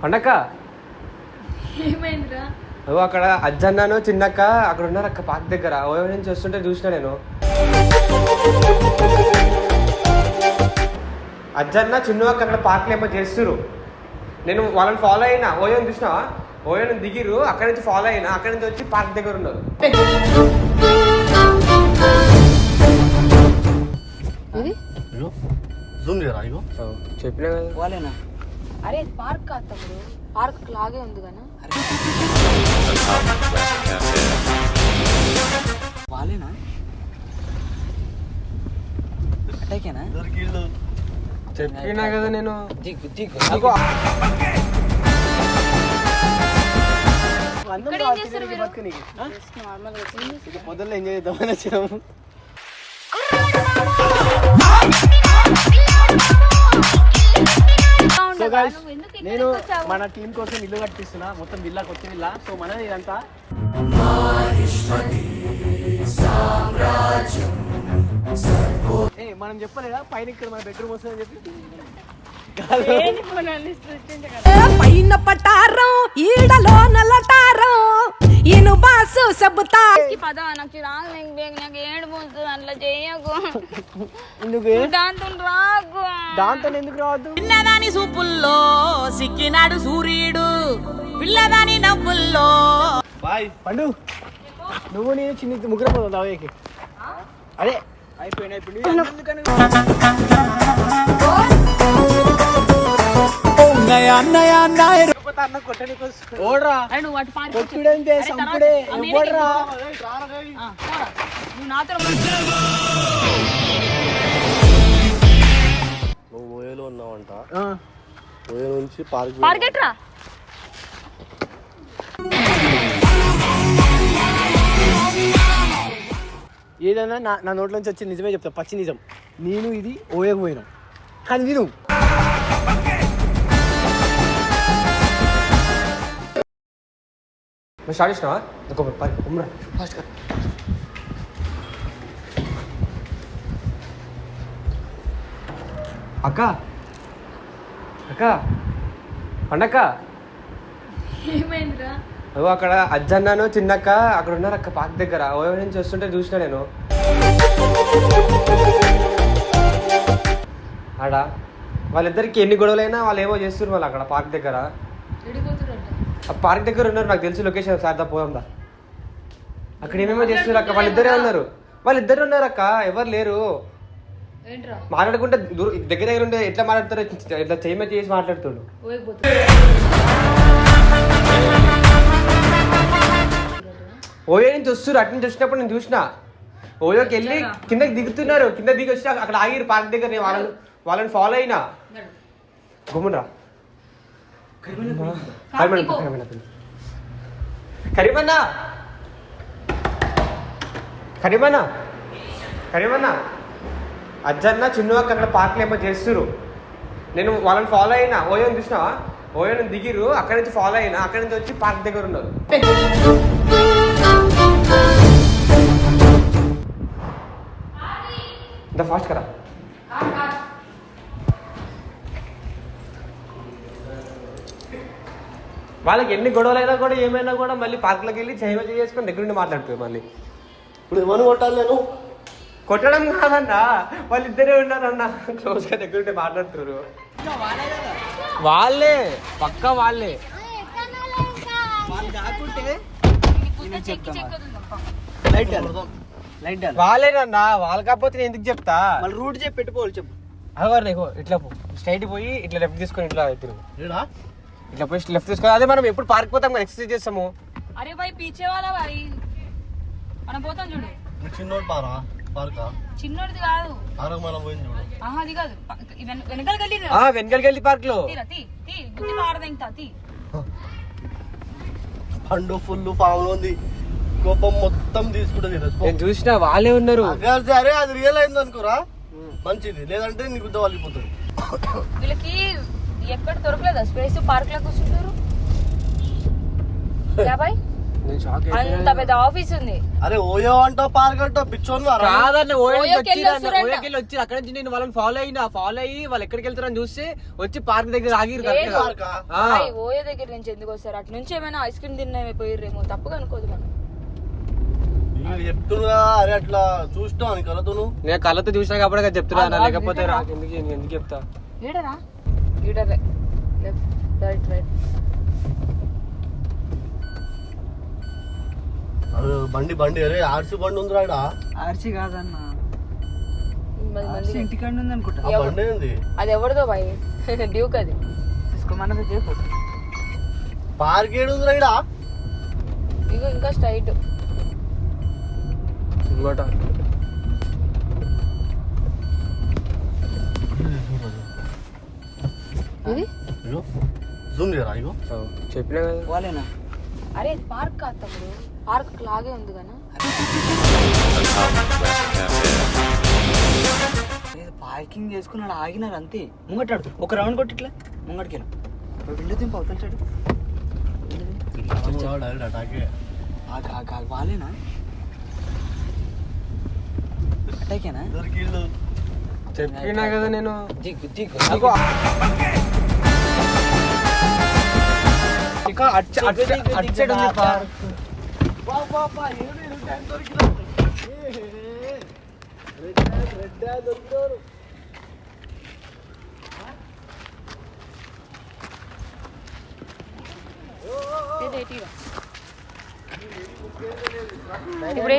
పండక్క ఏమైందిరా? అక్కడ అజ్జన్నాను చిన్నక్క అక్కడ ఉన్నారు అక్క పార్క్ దగ్గర. ఓ నుంచి వస్తుంటే చూసిన నేను. అజ్జన్న చిన్న అక్క అక్కడ పార్క్లో ఏమో చేస్తురు. నేను వాళ్ళని ఫాలో అయినా. ఓయోని చూసినావా? ఓయోని దిగిరు, అక్కడి నుంచి ఫాలో అయినా, అక్కడి నుంచి వచ్చి పార్క్ దగ్గర ఉన్నారు. చెప్పినా కదా వాళ్ళేనా? అరే పార్క్ కాదు తమ్ముడు, పార్క్ లాగే ఉంది కదా. వాళ్ళేనా? అటాకేనా? చెప్పినా కదా నేను. పొద్దున్న ఎంజాయ్ చేద్దామని వచ్చినాము. నేను మన టీం కోసం ఇల్లు కట్టిస్తున్నా, మొత్తం విల్లా, కొత్త విల్లా. సో మనది ఇదంతా. మనం చెప్పలేదా పైన ఇక్కడ మన బెడ్రూమ్ వస్తుందని చెప్పి. పైన పటారం ఈడలో నల్లటారం ఇను బాసు సబుతా పద నాకు నాకు ఏడు పోతుంది అట్లా చేయకు. దాంతో ఎందుకు రావద్దు? పిల్లదాని సూపుల్లో సిక్కినాడు సూర్యుడు పిల్లదాని నవ్వుల్లో. బాయ్ పండు, నువ్వు నేను చిన్న ముగ్గురు పోదాం దావేకి. అదే అయిపోయినాయి. నువ్వు ఓయోలో ఉన్నావంట. ఓయో నుంచి పార్క్ రా. ఏదైనా నా నోట్లోంచి వచ్చి నిజమే చెప్తా, పచ్చి నిజం. నేను ఇది ఓయోకి పోయినా, కానీ నేను స్టార్ట్ చేసినావా? అక్క అక్క పండక్క ఏమైందిరా? అక్కడ అజ్జన్నాను చిన్నక్క అక్కడ ఉన్నారు అక్క పార్క్ దగ్గర. ఓ నుంచి వస్తుంటే చూసిన నేను. ఆడ వాళ్ళిద్దరికి ఎన్ని గొడవలైనా వాళ్ళు ఏమో చేస్తున్నారు. వాళ్ళు అక్కడ పార్క్ దగ్గర, ఆ పార్క్ దగ్గర ఉన్నారు. నాకు తెలిసి లొకేషన్ సార్ పోదాందా. అక్కడ ఏమేమో చేస్తున్నారు అక్క. వాళ్ళిద్దరే ఉన్నారు అక్క, ఎవరు లేరు. మాట్లాడుకుంటే దగ్గర ఉంటే ఎట్లా మాట్లాడతారు, ఇట్లా చేయమే చేసి మాట్లాడుతాడు. ఓయో నుంచి వస్తున్నారు. అటు నుంచి వచ్చినప్పుడు నేను చూసిన. ఓయోకి వెళ్ళి కిందకి దిగుతున్నారు. కింద దిగి వచ్చి అక్కడ ఆగిరు పార్క్ దగ్గర. నేను వాళ్ళని ఫాలో అయినా. గుమ్మురా కరీమన్నా అజ్జన్న చిన్న అక్కడ పార్క్లో ఏమో చేస్తురు. నేను వాళ్ళని ఫాలో అయినా. ఓయోని చూసినావా? ఓయోని దిగిరు, అక్కడి నుంచి ఫాలో అయినా, అక్కడి నుంచి వచ్చి పార్క్ దగ్గర ఉన్నారు. ఇంత ఫాస్ట్ కదా. వాళ్ళకి ఎన్ని గొడవలైనా కూడా ఏమైనా కూడా మళ్ళీ పార్క్లోకి వెళ్ళి చేసుకొని దగ్గర నుండి మాట్లాడుతుంది. మళ్ళీ ఇప్పుడు ఏమని కొట్టాలి? నేను కొట్టడం కాదన్నా, వాళ్ళిద్దరే ఉన్నారన్న క్లోజ్గా దగ్గర ఉంటే మాట్లాడుతున్నారు. వాళ్ళే పక్కా వాళ్ళే. వాళ్ళేనన్నా. వాళ్ళు కాకపోతే నేను ఎందుకు చెప్తా? మళ్ళీ రూట్ చెప్పి పెట్టుకోవాలి. చెప్పు. అదే ఇట్లా స్ట్రైట్ పోయి ఇట్లా లెఫ్ట్ తీసుకొని ఇట్లా తిరుగు. ఇట్లా పోయి లెఫ్ట్ తీసుకొని. అదే మనం ఎప్పుడు పార్క్ పోతాం కదా, ఎక్సర్సైజ్ చేస్తాము. అరే భాయ్ పీచే వాళ్ళ భాయ్ మనం పోతాం చూడు. చిన్నోడు చిన్నోడిది కాదు, అది కాదు. వెనకాలకి వెళ్ళి పార్క్ లో పండు ఫుల్ ఫామ్ లో ఉంది. కోపం మొత్తం తీసుకుంటుంది. నేను చూసిన వాళ్ళే ఉన్నారు. సరే అది రియల్ అయింది అనుకోరా, మంచిది. లేదంటే నీ గుద్ద వాళ్ళిపోతుంది. వీళ్ళకి ఎక్కడ దొరకలేదా స్పేస్? పార్క్ లో కూర్చుంటారు. నేను షాక్ అంత పెద్ద ఆఫీస్ ఉంది. అరే ఓయో అంటావు పార్క్ అంటావు పిచ్చోని కాదన్న ఓయోకి వెళ్ళి వస్తురంట. ఓయోకెళ్ళి వచ్చి అక్కడ నుంచి నేను వాళ్ళని ఫాలో అయ్యి వాళ్ళు ఎక్కడికి వెళ్తారని చూస్తే వచ్చి పార్క్ దగ్గర ఆగిరు లేదు. పార్కా ఆయ్, ఓయో దగ్గర నుంచి ఎందుకు వస్తారు? అటు నుంచి ఏమైనా ఐస్ క్రీమ్ తిన్నా పోయిర్రేమో, తప్పుగా అనుకోదు మనం. చెప్తున్నా అరే అట్లా చూస్తావు అని కలతోను నేను కళ్ళతో చూసినా కాబట్టి చెప్తున్నా, లేకపోతే ఎందుకు చెప్తా. ఈడరా ఈడరే లెఫ్ట్ రైట్ రైట్. అరే బండి అరే ఆర్సీ బండి ఉందిరా ఈడ. ఆర్సీ కాదన్నా, మంది ఇంటికాడ ఉంది అనుకుంటా. ఆ బండి ఏంది అది ఎవరిదో బాయ్? డ్యూక్ అది. తీసుకోమన్నది చెప్పు. పార్క్ ఏడు ఉందిరా ఈడ. ఇగో ఇంకా స్ట్రైట్. ఇంకోట ఇది ఇగో జూమ్ చేయరా ఇగో చెప్పినా కదా. వాళ్ళేనా? అరే పార్క్ కాదు తమ్ముడు, పార్క్ లాగే ఉంది కదా. పార్కింగ్ చేసుకున్నాడు, ఆగినారు అంతే. ముంగట్టాడు ఒక రౌండ్ కొట్టిట్లా ముంగటికి విండో దింపు అవుతాడు. అటాకే వాళ్ళేనా? అటాకేనా? దొరికిండు. చెప్పినా కదా నేను. దిగ్గు దిగ్గు అగో. ఇంకా అటు సైడ్ ఉంది పార్క్. ఇప్పుడే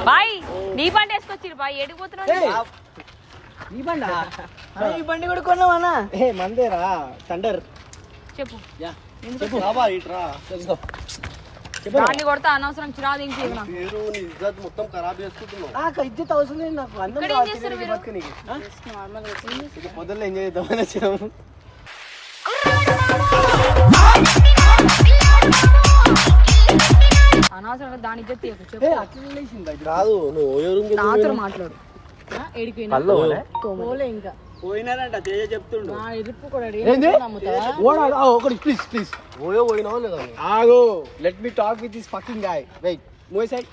బాయ్ నీ బండి వేసుకొచ్చిరు బాయ్, ఎడిపోతున్నావు? ఈ బండా? అరే ఈ బండి కూడా కొన్నావన్నా? ఏ మందేరా థండర్. చెప్పు. చెప్పు రాబా ఇట్రా. దాన్ని కొడతా అనవసరం చిరాకు ఇంక పేరు నీ ఇజ్జత్ మొత్తం ఖరాబ్ చేసుకుంటున్నావు. ఇజ్జత్ అవసరం లేదు నాకు. అందరూ ఇక్కడ ఏం చేస్తారు మీరు? పొద్దున్న ఎంజాయ్ చేద్దామని వచ్చాము. అనవసరంగా దాని ఇజ్జత్ తీయకు. ఏ చెప్పు. అట్లా లేచింది కాదు నువ్వు ఓయో రూమ్ కి నాతో మాట్లాడు. ఇంకా పోయినారంట తేజ చెప్తుండు. ప్లీజ్ ప్లీజ్ ఓయో పోయినావా లేదా ఆగో. Let me talk with this fucking guy. Wait move side.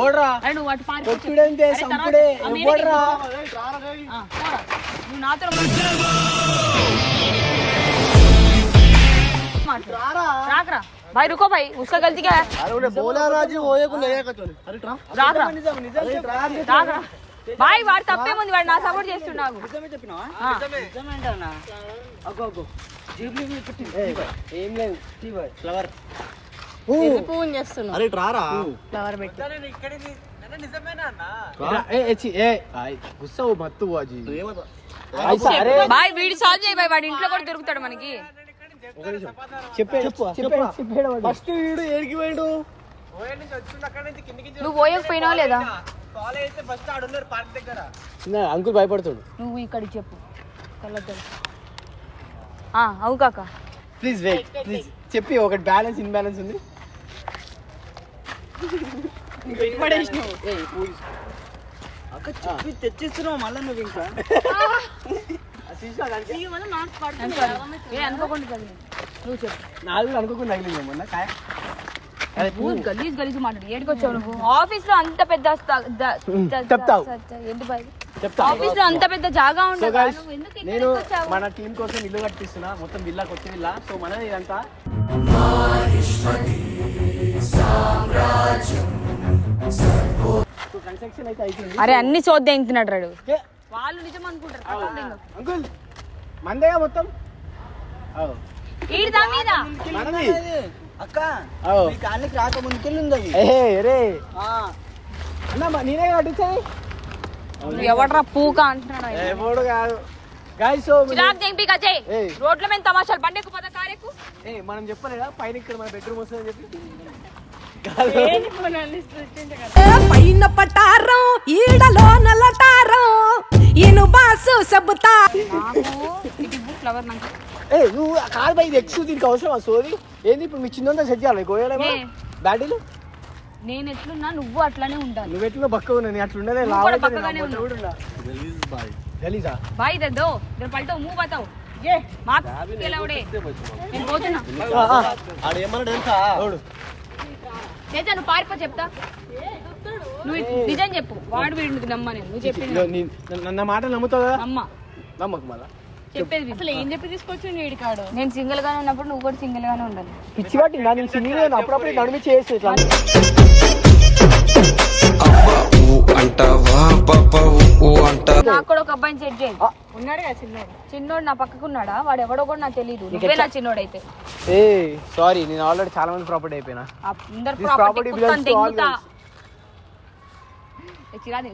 ఓడ్రా అరే నువ్వు అటు పార్క్ కొట్టుడంతే సంపుడే ఓడ్రా. నువ్వు నాతో రాకరా भाई रुको भाई उसका गलती क्या है? अरे उन्हें बोला ना जी ఓయో को नहीं आया चल अरे ट्रा రాకరా నిజం నిజం రాకరా బాయ్, వాడు తప్పేముంది, వాడు నా సపోర్ట్ చేస్తున్నావు. నిజమే చెప్పినావా? నిజమేంటన్నా? అగో అగో జీబ్లీ పెట్టి ఏం లేదు. ఫ్లవర్ పూన్ చేస్తున్నావు. अरे ट्रा रा ఫ్లవర్ పెట్టి గుస్సా మత్తు బాజీ. బాయ్ వీడి సాల్వ్ చేయి బాయ్, వాడి ఇంట్లో కూడా దొరుకుతాడు మనకి. ఫస్ట్ వీడు ఏడికి పోయిండు. నువ్వు పోయకపోయినావా లేదా? అంకుల్ భయపడుతాడు. నువ్వు ఇక్కడికి చెప్పు కళ్ళతో. అవు కాక ప్లీజ్ వెయిట్ ప్లీజ్ చెప్పి ఒకటి బ్యాలెన్స్ ఇన్బ్యాలెన్స్ ఉంది. అక్క చెప్పి తెచ్చిస్తున్నావు మళ్ళీ నువ్వు ఇంకా అనుకోకుండా చదివి. నువ్వు చెప్పు. నాలుగు అనుకోకుండా తగిలింది మొన్న కాయ. గలీజ్ గలీజ్ మాట్లాడు. ఏడికి వచ్చావు నువ్వు? ఆఫీస్ లో అంత పెద్ద చెప్తావు. ఏంటి బాయ్? చెప్తా. ఆఫీస్ లో అంత పెద్ద జాగా So ఉండదు. guys, నువ్వు ఎందుకు నేను ఇక్కడికి వచ్చావు? మన టీం కోసం ఇల్లు కట్టిస్తున్నా. మొత్తం విల్లా కొత్త విల్లా. సో మన ఇదంతా కన్స్ట్రక్షన్ అయితే అయిపోయింది. అరే అన్ని చూద్దాం ఎంతున్నాడు రాడు. వాళ్ళు నిజం అనుకుంటారు. అంకుల్ మందేగా మొత్తం. ఈడు దా మీద మనది అక్క ఈ కాళ్ళకి రాక ముందుకెళ్ళి ఉంది అది. రే అన్న నేనే కట్టించాయి. నువ్వు ఎవడరా పూక అంటున్నాడు ఆయన. ఎవడు కాదు గాయ్స్. సో చిరాకు తెంపి కజయ్ రోడ్ల మీద తమాషాలు బండెక్కు పద కారెక్కు. మనం చెప్పలేదా పైన ఇక్కడ మన బెడ్రూమ్ వస్తుందని చెప్పి. పైన పటారం ఈడలో నల్లటారం ఇను బాసు సబుతా. ఫ్లవర్ నాకు నువ్వు కాదు బై ఇది ఎక్స్ దీనికి అవసరం సోది ఏంది ఇప్పుడు మీ చిన్నంతా సెట్ చేయాలి గోయలేమో బ్యాడీలు. నేను ఎట్లున్నా నువ్వు అట్లానే ఉండాలి. నువ్వు ఎట్లా బక్క ఉన్నా నేను అట్లా ఉండలే. పక్కగానే ఉన్నావు. గలీజా भाई इधर दो, इधर पलटो, मुंह बताओ. నేను పోతున్నా ఆడేమన్నా తెలుసా నువ్వు పారిపో చెప్తా నువ్వు నిజం చెప్పు వాడు వీడికి నమ్మ నేను నువ్వు చెప్పి నా మాట నమ్ముతావు అమ్మ నమ్మకు మళ్ళా చెప్పేది అసలు ఏం చెప్పి తీసుకొచ్చి వీడికాడు నేను సింగిల్ గానే ఉన్నప్పుడు నువ్వు కూడా సింగిల్ గానే ఉండాలి పిచ్చి పట్టిందా నేను సింగిల్ అప్పుడప్పుడు నడిమి చేసి ఇట్లా నాకు కూడా ఒక అబ్బాయిని సెట్ చేయి ఉన్నాడు కదా చిన్నోడు నా పక్కకు ఉన్నాడా వాడు ఎవడో కూడా నాకు తెలియదు నువ్వే నా చిన్నోడైతే ఏ సారీ నేను ఆల్రెడీ చాలా మంది ప్రాపర్టీ అయిపోయినా అందరు This property belongs to all girls.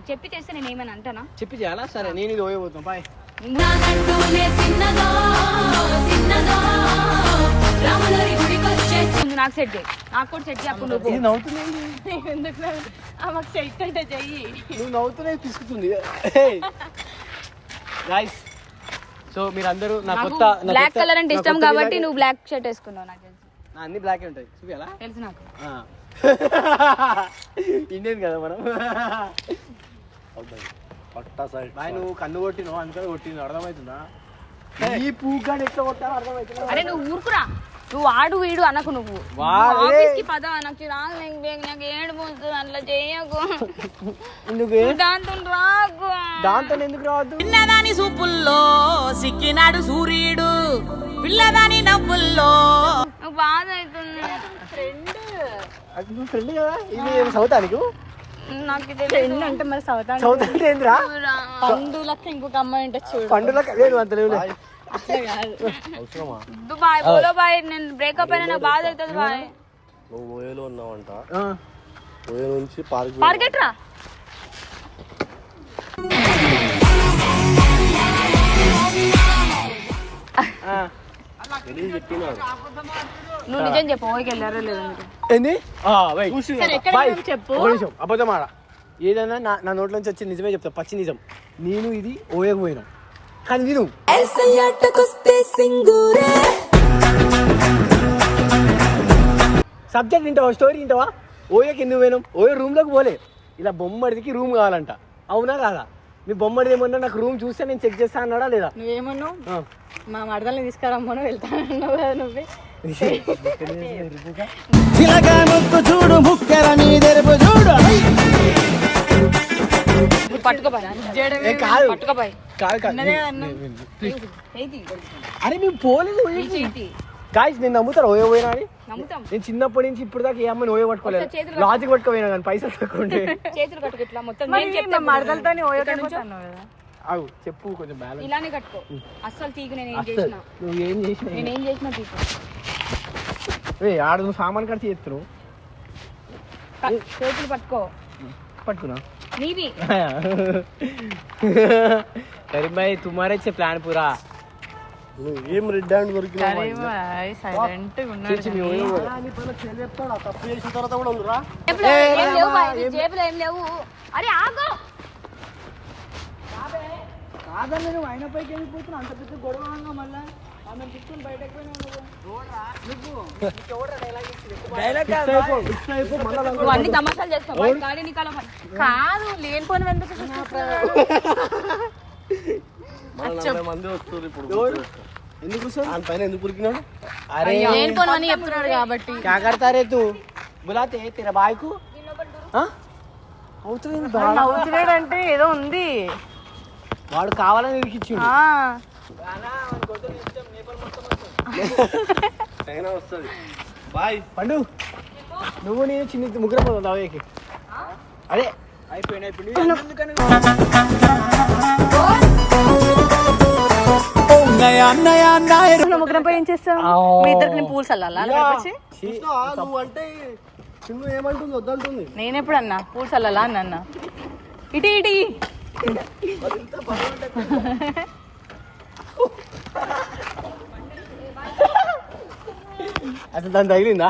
చెప్పి చేస్తే నేను ఏమైనా అంటానా చెప్పి చేయాలా సరే నేను ఇది పోయిపోతాం బాయ్ నాకు సెట్ చేయి నాకు కూడా సెట్ చేయి అప్పుడు నువ్వు ఇది నవ్వుతుంది మాకు సెట్ అంటే చెయ్యి నువ్వు నవ్వుతూనే తీసుకుతుంది గైస్ సో మీరందరూ నా కొత్త బ్లాక్ కలర్ అంటే ఇష్టం కాబట్టి నువ్వు బ్లాక్ షర్ట్ వేసుకున్నావు నాకు తెలుసు అన్ని బ్లాక్ ఉంటాయి చూపియాలా తెలుసు నాకు ఇండియన్ కదా మనం పట్టా సైడ్ బాయ్ నువ్వు కన్ను కొట్టినావు అందుకని కొట్టిన అర్థమవుతుందా ఈ పూగాడు ఎట్లా కొట్టాలో అర్థమవుతుందా అరే నువ్వు ఊరుకురా నువ్వు ఆడు వీడు అనకు నువ్వు వాడే. ఆఫీస్ కి పద నాకు నాకు ఏడు పోతుంది అట్లా చేయకు ఎందుకు దాంతో రాకు దాంతో ఎందుకు రావద్దు పిల్లదాని సూపుల్లో సిక్కినాడు సూర్యుడు పిల్లదాని నవ్వుల్లో నాకు బాధ అవుతుంది అది నువ్వు ఫ్రెండ్ కదా ఇది ఏం సౌతానికి నాకు తెలియదు అంటే మరి సౌత్ అంటే ఏంద్రా పండులకి ఇంకొక అమ్మాయి ఉంటే చూడు పండుగ లేదు అంత లేవు అవసరమా బాయ్ బోలో బాయ్ నేను బ్రేకప్ అయినా నాకు బాధ అవుతుంది బాయ్ నువ్వు ఓయేలో ఉన్నావంట ఓయే నుంచి పార్క్ పార్కెట్రా తెలియదు చెప్పినాడు నువ్వు నిజం చెప్పు ఓకే వెళ్ళారో లేదు ఏంది చెప్పు అబద్ధం ఆడ ఏదైనా నా నోట్ల నుంచి వచ్చి నిజమే చెప్తా పచ్చి నిజం నేను ఇది ఓయకు పోయినా కానీ నేను సబ్జెక్ట్ వింటావా స్టోరీ వింటావా ఓయకి ఎందుకు పోయినాం ఓయో రూమ్లోకి పోలే ఇలా బొమ్మడికి రూమ్ కావాలంట అవునా కాదా మీ బొమ్మడి ఏమన్నా నాకు రూమ్ చూస్తే నేను చెక్ చేస్తా అన్నాడా లేదా నువ్వేమన్నావు మా మరదల్ని తీసుకురమ్మను వెళ్తానన్నావు కదా నువ్వే పట్టుకోపోయి అరే మేము పోలేదు గాయస్ నేను నమ్ముతారు ఓయో పోయినా అని నమ్ముతాం నేను చిన్నప్పటి నుంచి ఇప్పుడు దాకా ఏ అమ్మని ఓయో పట్టుకోలేదు లాజిక్ పట్టుకోపోయినా కానీ పైసలు తక్కువ చేతులు కట్టుకు ఇట్లా మొత్తం మరదలతోని అవు చెప్పు కొంచెం బ్యాలెన్స్ ఇలానే కట్టుకో అస్సలు తీగు నేను ఏం చేసినా నువ్వు ఏం చేసినా నేనేం చేసినా తీగు ఆడ నువ్వు సామాన్ ఖర్చు చేస్తున్నావు చేతులు పట్టుకో పట్టుకున్నా నీవి करीम भाई तुम्हारे से प्लान पूरा నువ్వు ఏం రెడ్ హ్యాండ్ దొరికినావు తప్పు చేసిన తర్వాత కూడా ఉందిరా ఏం లేవు బాయ్ జేబులో ఏం లేవు అరే ఆగు కాదని నువ్వు ఆయన పైకి వెళ్ళిపోతున్నావు అంత పెద్ద గొడవ మళ్ళా ఆమె తీసుకుని బయటకు నువ్వు అన్ని తమాషాలు చేస్తావు బాయ్ గాడిని కాదు లేనిపోయిన ఎందుకు మంది వస్తుంది ఇప్పుడు ఎందుకు ఆయన పైన ఎందుకు ఉరికినాడు అరే లేనిపోని చెప్తున్నాడు కాబట్టి क्या करता रे तू बुलाते तेरा भाई को అవుతున్నాడు అంటే ఏదో ఉంది వాడు కావాలని ఇరికిచ్చిండు అయినా వస్తుంది బాయ్ పండు నువ్వు నేను చిన్న ముగ్గురు పోతాం దావేకి అదే అయిపోయినా ముగ్గురం పోయి ఏం చేస్తావు మీ ఇద్దరికి పూల్స్ అల్లాలా నువ్వు అంటే చిన్ను ఏమంటుంది వద్దంటుంది నేను ఎప్పుడు అన్నా పూల్స్ అల్లాలా అని అన్నా ఇటీ ఇటీ అసలు దాని తగిలిందా